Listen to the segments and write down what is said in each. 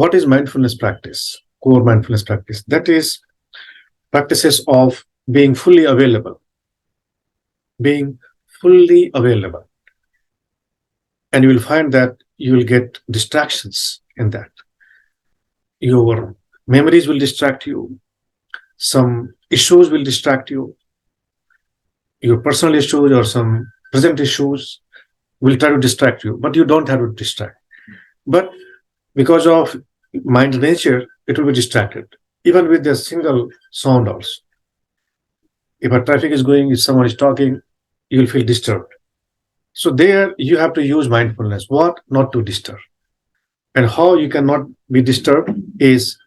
What is mindfulness practice? Core mindfulness practice. That is practices of being fully available, being fully available. And you will find that you will get distractions in that. Your memories will distract you. Some issues will distract you. Your personal issues or some present issues will try to distract you, but you don't have to distract. But because of mind nature, it will be distracted, even with a single sound also. If a traffic is going, if someone is talking, you will feel disturbed. So there you have to use mindfulness. What? Not to disturb. And how you cannot be disturbed is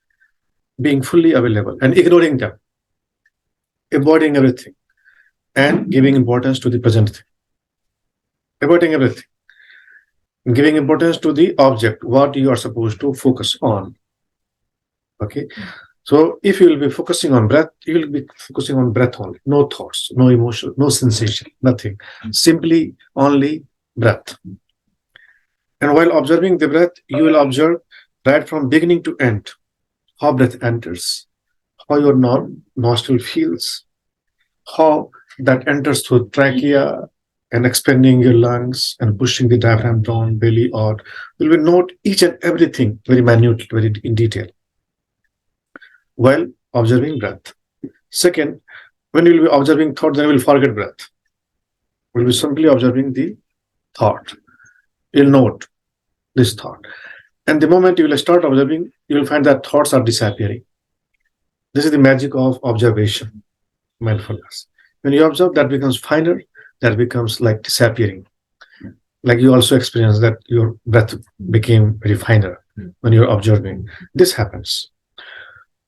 being fully available and ignoring them, avoiding everything, and giving importance to the present thing. Avoiding everything, giving importance to the object, what you are supposed to focus on. Okay. So if you will be focusing on breath, you will be focusing on breath only, no thoughts, no emotion, no sensation, nothing. Simply only breath. And while observing the breath, you will observe right from beginning to end how breath enters, how your nostril feels, how that enters through trachea and expanding your lungs and pushing the diaphragm down, belly out. You will note each and everything very minute, very in detail, while observing breath. Second, when you will be observing thought, then you will forget breath. You will be simply observing the thought. You'll note this thought. And the moment you will start observing, you will find that thoughts are disappearing. This is the magic of observation, mindfulness. When you observe, that becomes finer, that becomes like disappearing. Like you also experience that your breath became very finer when you're observing. This happens.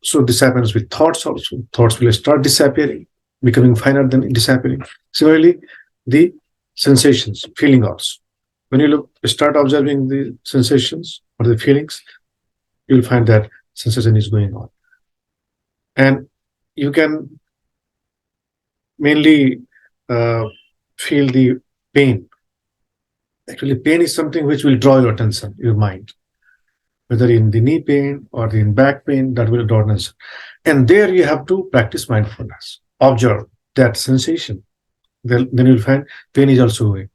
So this happens with thoughts also. Thoughts will start disappearing, becoming finer than disappearing. Similarly, the sensations, feeling also. When you start observing the sensations or the feelings, you'll find that sensation is going on. And you can mainly feel the pain. Actually, pain is something which will draw your attention, your mind. Whether in the knee pain or in back pain, that will draw attention. And there you have to practice mindfulness. Observe that sensation. Then you'll find pain is also going.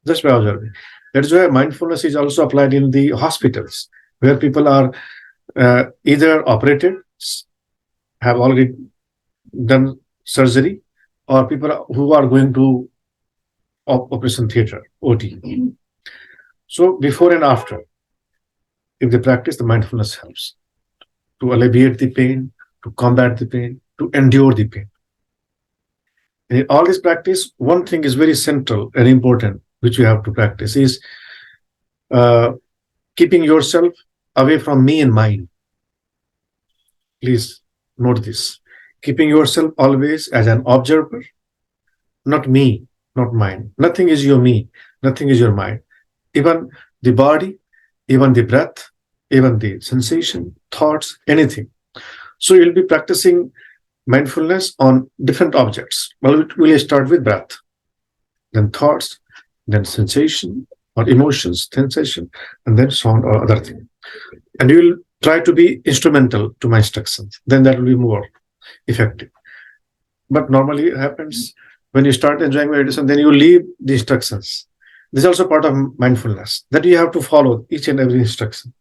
Just by observing. That is why mindfulness is also applied in the hospitals, where people are either operated, have already done surgery, or people who are going to operation theater, OT. So before and after, if they practice, the mindfulness helps to alleviate the pain, to combat the pain, to endure the pain. And in all this practice, one thing is very central and important, which you have to practice, is keeping yourself away from me and mine. Please note this. Keeping yourself always as an observer, not me, not mine. Nothing is your me, nothing is your mind. Even the body, even the breath, even the sensation, thoughts, anything. So you'll be practicing mindfulness on different objects. Well, we'll start with breath, then thoughts, then sensation or emotions, sensation, and then sound or other thing. And you will try to be instrumental to my instructions. Then that will be more effective. But normally it happens when you start enjoying meditation, then you leave the instructions. This is also part of mindfulness, that you have to follow each and every instruction,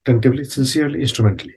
attentively, sincerely, instrumentally.